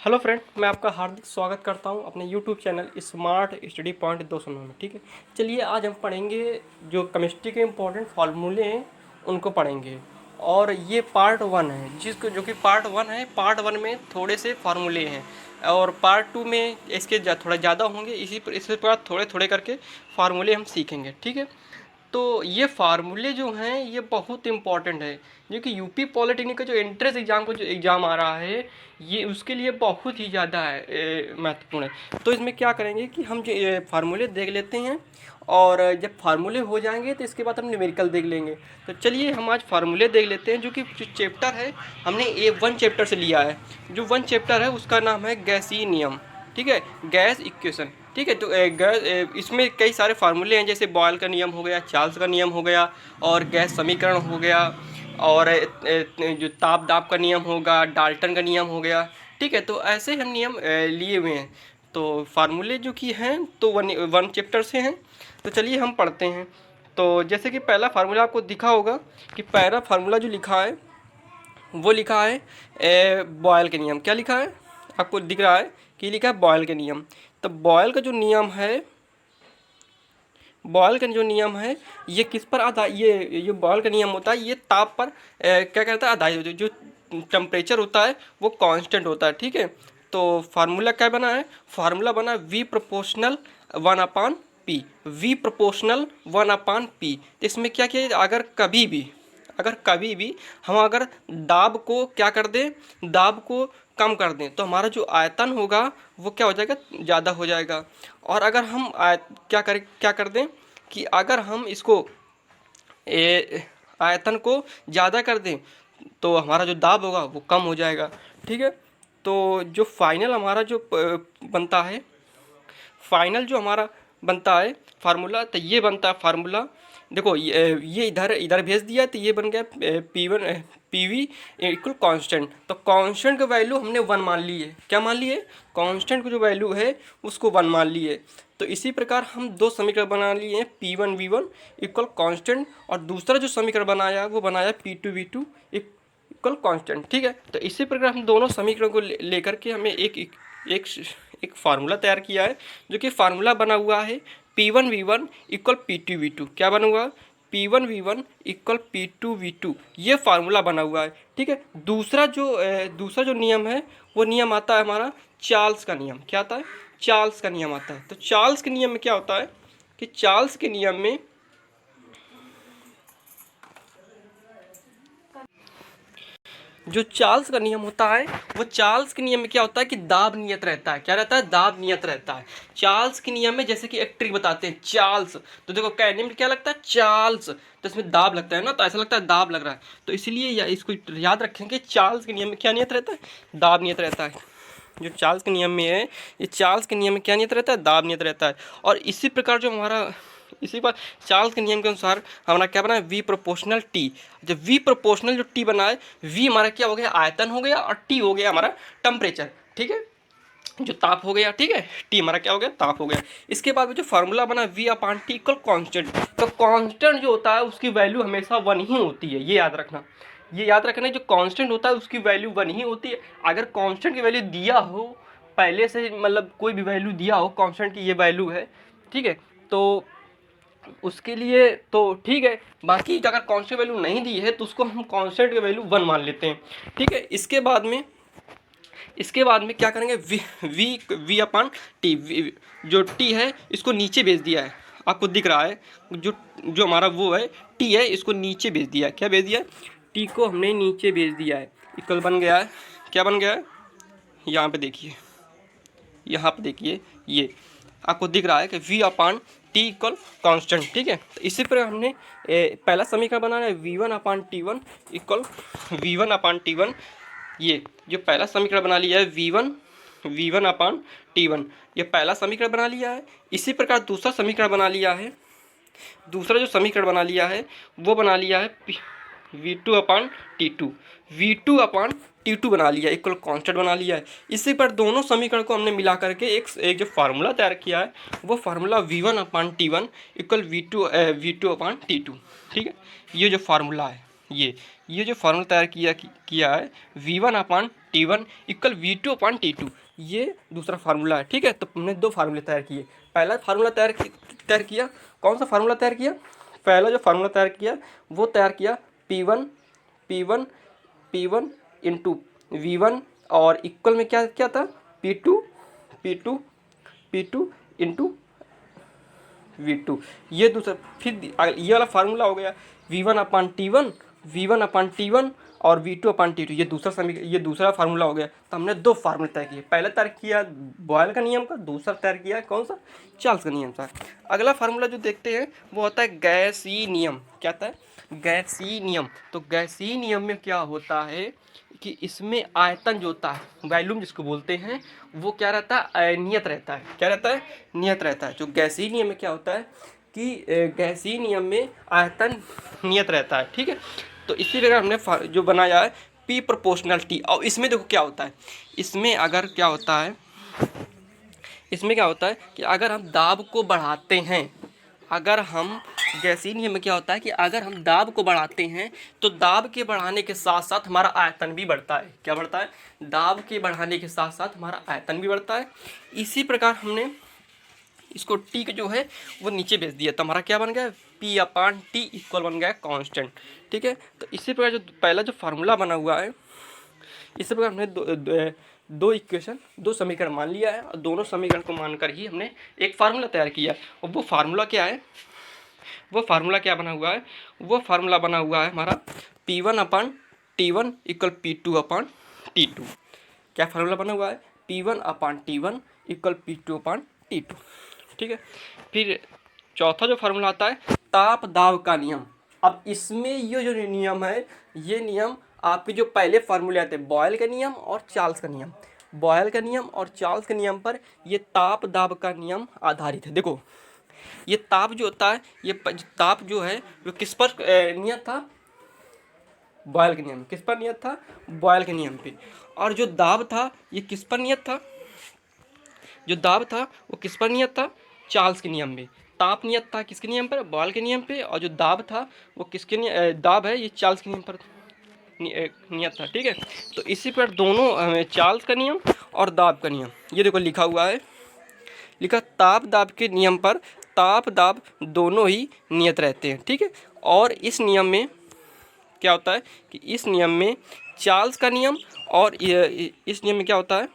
Hello friend, मैं आपका हार्दिक स्वागत करता हूं अपने YouTube channel smart study point 209 में। ठीक है, चलिए आज हम पढ़ेंगे जो केमिस्ट्री के इम्पोर्टेंट फार्मूले हैं उनको पढ़ेंगे। और ये पार्ट वन है, जिसको जो कि पार्ट वन है। पार्ट वन में थोड़े से फार्मूले हैं और पार्ट टू में इसके थोड़ा ज़्यादा होंगे। इसी पर थोड़े थोड़े करके फार्मूले हम सीखेंगे। ठीक है, तो ये फार्मूले जो हैं ये बहुत इंपॉर्टेंट है, जो कि यूपी पॉलिटेक्निक का जो एंट्रेंस एग्ज़ाम को जो एग्ज़ाम आ रहा है ये उसके लिए बहुत ही ज़्यादा है महत्वपूर्ण है। तो इसमें क्या करेंगे कि हम जो ये फार्मूले देख लेते हैं और जब फार्मूले हो जाएंगे तो इसके बाद हम न्यूमेरिकल देख लेंगे। तो चलिए हम आज फार्मूले देख लेते हैं, जो कि चैप्टर है हमने वन चैप्टर से लिया है। जो वन चैप्टर है उसका नाम है गैसीय नियम। ठीक है, गैस इक्वेशन। ठीक है, तो इसमें कई सारे फार्मूले हैं, जैसे बॉयल का नियम हो गया, चार्ल्स का नियम हो गया और गैस समीकरण हो गया और जो ताप दाब का नियम होगा, डाल्टन का नियम हो गया। ठीक है, तो ऐसे हम नियम लिए हुए हैं। तो फार्मूले जो कि हैं तो वन चैप्टर से हैं। तो चलिए हम पढ़ते हैं। तो जैसे कि पहला फार्मूला आपको दिखा होगा कि पहला फार्मूला जो लिखा है वो लिखा है बॉयल के नियम। क्या लिखा है आपको दिख रहा है कि लिखा है बॉयल के नियम। तो बॉयल का जो नियम है, बॉयल का जो नियम है ये किस पर आधार, ये बॉयल का नियम होता है ये ताप पर क्या करता है आधारित होता है। जो टेम्परेचर होता है वो कांस्टेंट होता है। ठीक है, तो फार्मूला क्या बना है, फार्मूला बना V proportional 1/P। V proportional 1/P। तो इसमें क्या किया, अगर कभी भी हम अगर दाब को क्या कर दें, दाब को कम कर दें तो हमारा जो आयतन होगा वो क्या हो जाएगा, ज़्यादा हो जाएगा। और अगर हम क्या कर दें कि अगर हम इसको आयतन को ज़्यादा कर दें तो हमारा जो दाब होगा वो कम हो जाएगा। ठीक है, तो जो फाइनल हमारा जो बनता है, फाइनल जो हमारा बनता है फार्मूला, तो ये बनता है फार्मूला। देखो ये इधर भेज दिया तो ये बन गया PV इक्वल कांस्टेंट। तो कांस्टेंट का वैल्यू हमने 1 मान ली है। क्या मान ली है, कांस्टेंट की जो वैल्यू है उसको 1 मान ली है। तो इसी प्रकार हम दो समीकरण बना लिए हैं, P1V1 इक्वल कांस्टेंट और दूसरा जो समीकरण बनाया वो बनाया P2V2 इक्वल कांस्टेंट। ठीक है, तो इसी प्रकार हम दोनों समीकरण को लेकर के हमें एक फार्मूला तैयार किया है, जो कि फार्मूला बना हुआ है P1V1 इक्वल P2V2। क्या बना हुआ, P1V1 इक्वल P2V2, ये फार्मूला बना हुआ है। ठीक है, दूसरा जो नियम है वो नियम आता है हमारा चार्ल्स का नियम। क्या आता है, चार्ल्स का नियम आता है। तो चार्ल्स के नियम में क्या होता है कि चार्ल्स के नियम में जो चार्ल्स का नियम होता है वो चार्ल्स के नियम में क्या होता है कि दाब नियत रहता है। क्या रहता है, दाब नियत रहता है चार्ल्स के नियम में। जैसे कि एक ट्रिक बताते हैं चार्ल्स, तो देखो कहने में क्या लगता है चार्ल्स, तो इसमें दाब लगता है ना, तो ऐसा लगता है दाब लग रहा है। तो इसलिए इसको याद रखेंगे, चार्ल्स के नियम में क्या नियत रहता है, दाब नियत रहता है। जो चार्ल्स के नियम में है, ये चार्ल्स के नियम में क्या नियत रहता है, दाब नियत रहता है। और इसी प्रकार जो हमारा इसी पर चार्ल्स के नियम के अनुसार हमारा क्या बना है, V प्रोपोर्शनल T। जब V प्रोपोर्शनल जो T बना है, V हमारा क्या हो गया, आयतन हो गया, और T हो गया हमारा टेम्परेचर। ठीक है, जो ताप हो गया। ठीक है, T हमारा क्या हो गया, ताप हो गया। इसके बाद में जो फार्मूला बना V/T इक्वल कांस्टेंट। तो कांस्टेंट जो होता है उसकी वैल्यू हमेशा 1 ही होती है, ये याद रखना। ये याद रखना, जो कांस्टेंट होता है उसकी वैल्यू 1 ही होती है। अगर कांस्टेंट की वैल्यू दिया हो पहले से, मतलब कोई भी वैल्यू दिया हो कांस्टेंट की, ये वैल्यू है, ठीक है, तो उसके लिए तो ठीक है। बाकी अगर कांस्टेंट वैल्यू नहीं दी है तो उसको हम कांस्टेंट की वैल्यू 1 मान लेते हैं। ठीक है, इसके बाद में क्या करेंगे, V/T। जो T है इसको नीचे भेज दिया है, आपको दिख रहा है जो हमारा वो है T है, इसको नीचे भेज दिया है। क्या भेज दिया है, T को हमने नीचे भेज दिया है। इक्वल बन गया है, क्या बन गया है, यहाँ पे देखिए, ये आपको दिख रहा है कि V/T इक्वल कांस्टेंट। ठीक है, तो इसी पर हमने पहला समीकरण बनाना है V1/T1 इक्वल V1/T1। ये जो पहला समीकरण बना लिया है V1/T1, ये पहला समीकरण बना लिया है। इसी प्रकार दूसरा समीकरण बना लिया है, दूसरा जो समीकरण बना लिया है वो बना लिया है V2/T2 बना लिया, इक्वल कांस्टेंट बना लिया है। इसी पर दोनों समीकरण को हमने मिला करके एक जो फार्मूला तैयार किया है वो फार्मूला V1/T1 इक्वल V2/T2। ठीक है, ये जो फार्मूला है ये जो फार्मूला तैयार किया है V1/T1 इक्वल V2/T2, ये दूसरा फार्मूला है। ठीक है, तो हमने दो फार्मूले तैयार किए। पहला फार्मूला तैयार किया, कौन सा फार्मूला तैयार किया? पहला जो फार्मूला तैयार किया वो तैयार किया P1 इंटू V1 और इक्वल में क्या क्या था P2 इंटू V2। ये दूसरा, फिर ये वाला फार्मूला हो गया V1/T1 और V2/T2, ये दूसरा फार्मूला हो गया। तो हमने दो फार्मूले तय किए, पहला तैयार किया बॉयल का नियम का, दूसरा तैयार किया कौन सा? चार्ल्स का नियम का। अगला फार्मूला जो देखते हैं वो होता है गैसीय नियम। क्या होता है? गैसीय नियम। तो गैसीय नियम में क्या होता है कि इसमें आयतन जो होता है, वॉल्यूम जिसको बोलते हैं, वो क्या रहता है? नियत रहता है। क्या रहता है? नियत रहता है। जो गैसीय नियम में क्या होता है कि गैसीय नियम में आयतन नियत रहता है। ठीक है, तो इसी प्रकार हमने जो बनाया है P प्रोपोर्शनल T। और इसमें देखो क्या होता है, इसमें क्या होता है कि अगर हम दाब को बढ़ाते हैं, अगर हम गैसीय नियम में क्या होता है कि अगर हम दाब को बढ़ाते हैं तो दाब के बढ़ाने के साथ साथ हमारा आयतन भी बढ़ता है। क्या बढ़ता है? दाब के बढ़ाने के साथ साथ हमारा आयतन भी बढ़ता है। इसी प्रकार हमने इसको टी का जो है वो नीचे भेज दिया, तो हमारा क्या बन गया? P/T इक्वल बन गया कांस्टेंट। ठीक है, तो इसी प्रकार जो पहला जो फार्मूला बना हुआ है, इसी प्रकार हमने दो समीकरण मान लिया है और दोनों समीकरण को मानकर ही हमने एक फार्मूला तैयार किया। और वो फार्मूला क्या है? वो फार्मूला क्या बना हुआ है? वो फार्मूला बना हुआ है हमारा P1/T1 इक्वल P2/T2। क्या फार्मूला बना हुआ है? P1/T1 equal P2/T2। ठीक है, फिर चौथा जो फार्मूला आता है ताप दाब का नियम। अब इसमें ये जो नियम है, ये नियम आपके जो पहले फार्मूले आते हैं बॉयल का नियम और चार्ल्स का नियम, बॉयल का नियम और चार्ल्स के नियम पर ये ताप दाब का नियम आधारित है। देखो, ये ताप जो होता है, ये ताप जो है वो किस पर नियत था? बॉयल के नियम। किस पर नियत था? बॉयल के नियम पे। और जो दाब था ये किस पर नियत था? जो दाब था वो किस पर नियत था? चार्ल्स के नियम में। ताप नियत था किसके नियम पर? बॉयल के नियम पे। और जो दाब था वो किसके दाब है ये चार्ल्स के नियम पर नियत था। ठीक है, तो इसी पर दोनों चार्ल्स का नियम और दाब का नियम, ये देखो लिखा हुआ है, लिखा ताप दाब के नियम पर ताप दाब दोनों ही नियत रहते हैं। ठीक है, और इस नियम में क्या होता है कि इस नियम में चार्ल्स का नियम और इस नियम में क्या होता है?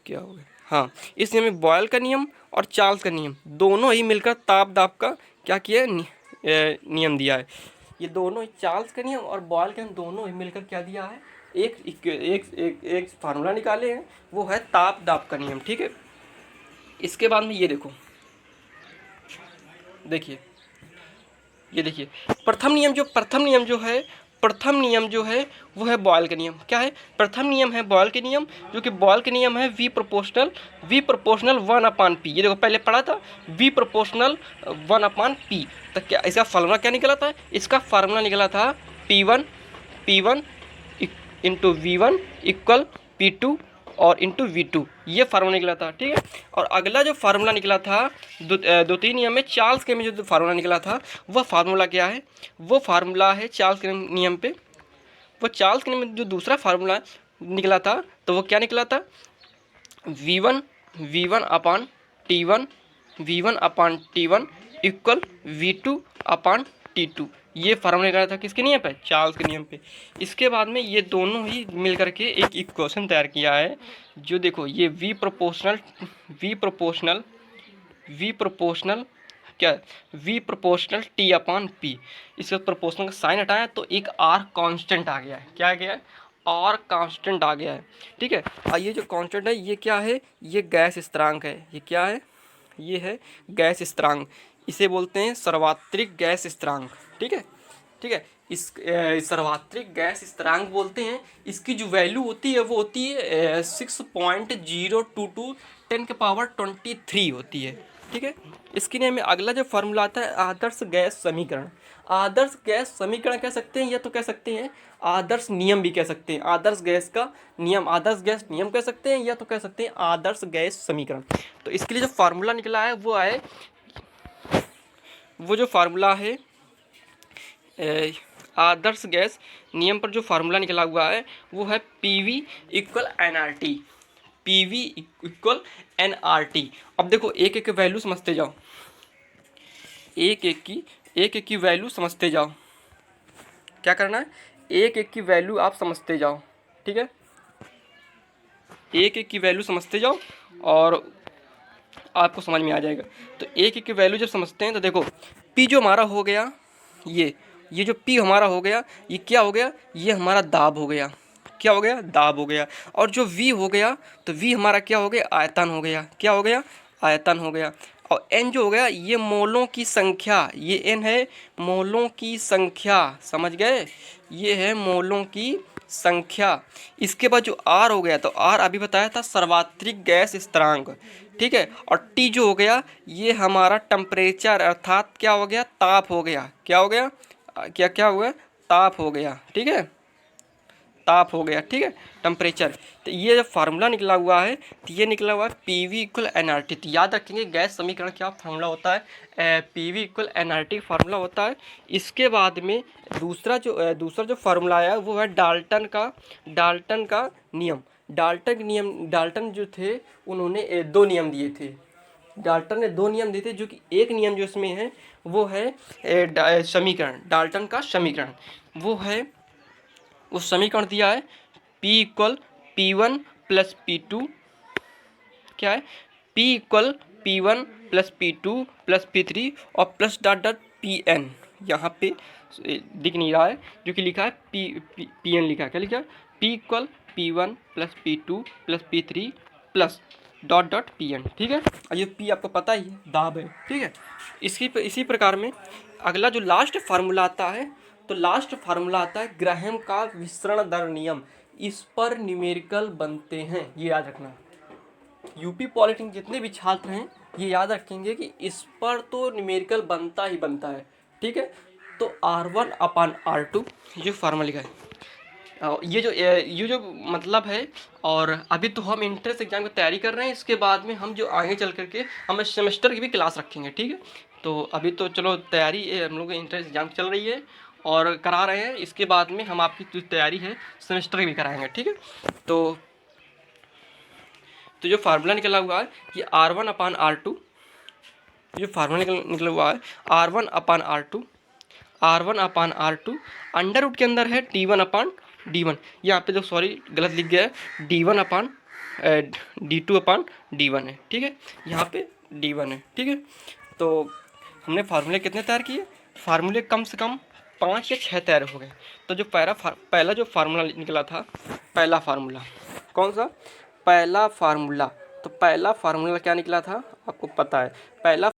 क्या हो गया? हाँ, इस नियम में बॉयल का नियम और चार्ल्स का नियम दोनों ही मिलकर ताप दाब का क्या किया है? नियम दिया है। ये दोनों ही चार्ल्स का नियम और बॉयल का नियम दोनों ही मिलकर क्या दिया है? एक फार्मूला निकाले हैं, वो है ताप दाब का नियम। ठीक है, इसके बाद में ये देखो, देखिए ये देखिए प्रथम नियम जो है वो है बॉयल का नियम। क्या है? प्रथम नियम है बॉयल के नियम, जो कि बॉयल के नियम है V प्रोपोर्शनल 1/P। ये देखो पहले पढ़ा था V प्रोपोर्शनल 1/P। तो क्या इसका फार्मूला क्या निकला था? इसका फार्मूला निकला था P1 into V1 equal P2 और इंटू V2, ये फार्मूला निकला था। ठीक है, और अगला जो फार्मूला निकला था दो तीन नियम में चार्ल्स के में जो फार्मूला निकला था, वह फार्मूला क्या है? वो फार्मूला है चार्ल्स के नियम पे। वो चार्ल्स के नियम में जो दूसरा फार्मूला निकला था, तो वो क्या निकला था? V1/T1 इक्वल V2/T2, ये फार्मूला निकाला था किसके नियम पे? चार्ल्स के नियम पे। इसके बाद में ये दोनों ही मिल करके एक इक्वेशन तैयार किया है, जो देखो ये V प्रोपोर्शनल T/P। इसका प्रोपोर्शनल का साइन हटाया तो एक R कांस्टेंट आ गया है। क्या आ गया है? R कांस्टेंट आ गया है। ठीक है, और ये जो कांस्टेंट है ये क्या है? ये गैस स्थिरांक है। ये क्या है? ये है गैस स्थिरांक। इसे बोलते हैं सार्वत्रिक गैस स्थिरांक। ठीक है, ठीक है, इस सार्वत्रिक गैस स्थिरांक बोलते हैं। इसकी जो वैल्यू होती है वो होती है 6.022 10⁻23 होती है। ठीक है। इसके लिए हमें अगला जो फार्मूला आता है आदर्श गैस समीकरण। आदर्श गैस समीकरण कह सकते हैं या तो कह सकते हैं आदर्श नियम भी कह सकते हैं। आदर्श गैस का नियम, आदर्श गैस नियम कह सकते हैं या तो कह सकते हैं आदर्श गैस समीकरण। तो इसके लिए जो फार्मूला निकला है वो जो फार्मूला है आदर्श गैस नियम पर जो फार्मूला निकला हुआ है वो है PV equal NRT। PV equal NRT। अब देखो एक एक वैल्यू समझते जाओ, एक एक की वैल्यू समझते जाओ। क्या करना है, एक एक की वैल्यू आप समझते जाओ, ठीक है। एक एक की वैल्यू समझते जाओ और आपको समझ में आ जाएगा। तो एक एक की वैल्यू जब समझते हैं तो देखो P जो हमारा हो गया, ये जो P हमारा हो गया, ये क्या हो गया, ये हमारा दाब हो गया। क्या हो गया, दाब हो गया। और जो V हो गया, तो V हमारा क्या हो गया, आयतन हो गया। क्या हो गया, आयतन हो गया। और N जो हो गया, ये मोलों की संख्या, ये N है मोलों की संख्या, समझ गए, ये है मोलों की संख्या। इसके बाद जो R हो गया, तो R अभी बताया था सर्वात्रिक गैस स्थिरांक, ठीक है। और T जो हो गया, ये हमारा टेम्परेचर अर्थात क्या हो गया, ताप हो गया। क्या हो गया, क्या हुआ, ताप हो गया, ठीक है, ताप हो गया, ठीक है, टेम्परेचर। तो ये जो फार्मूला निकला हुआ है, तो ये निकला हुआ है PV इक्वल NRT। तो याद रखेंगे गैस समीकरण क्या फार्मूला होता है, PV इक्वल NRT फार्मूला होता है। इसके बाद में दूसरा जो फार्मूला आया वो है डाल्टन का नियम। डाल्टन जो थे उन्होंने 2 नियम दिए थे। डाल्टन ने 2 नियम दिए थे, जो कि एक नियम जो इसमें है वो है समीकरण, डाल्टन का समीकरण वो है, वो समीकरण दिया है P equal P1 plus P2, क्या है, P equal P1 plus P2 plus P3 और प्लस डॉट डॉट Pn। यहाँ पे दिख नहीं रहा है, जो कि लिखा है Pn लिखा है। क्या लिखा है, P equal P1 plus P2 plus P3 plus dot dot Pn, ठीक है। और ये P आपको पता ही है, दाब है, ठीक है। इसी प्रकार में अगला जो लास्ट फार्मूला आता है, तो लास्ट फार्मूला आता है ग्राहम का विसरण दर नियम। इस पर न्यूमेरिकल बनते हैं, ये याद रखना। यूपी पॉलिटेक्निक जितने भी छात्र हैं ये याद रखेंगे कि इस पर तो न्यूमेरिकल बनता ही बनता है, ठीक है। तो R1/R2 ये फार्मूला लिखा है। ये जो मतलब है। और अभी तो हम इंट्रेंस एग्जाम की तैयारी कर रहे हैं, इसके बाद में हम जो आगे चल करके हम सेमेस्टर की भी क्लास रखेंगे, ठीक है। तो अभी तो चलो तैयारी हम लोग इंट्रेंस एग्जाम चल रही है और करा रहे हैं, इसके बाद में हम आपकी जो तैयारी है सेमेस्टर की भी कराएंगे, ठीक है। तो जो फार्मूला निकला हुआ है ये R1/R2, जो फार्मूला निकला हुआ है R1/R2 अंडर रूट के अंदर है D1/D1। यहाँ पे तो सॉरी गलत लिख गया है, D2/D1 है, ठीक है। यहाँ पे D1 है, ठीक है। तो हमने फार्मूले कितने तैयार किए, फार्मूले कम से कम 5 या 6 तैयार हो गए। तो जो पहला जो फार्मूला निकला था, पहला फार्मूला कौन सा, पहला फार्मूला, तो पहला फार्मूला क्या निकला था आपको पता है, पहला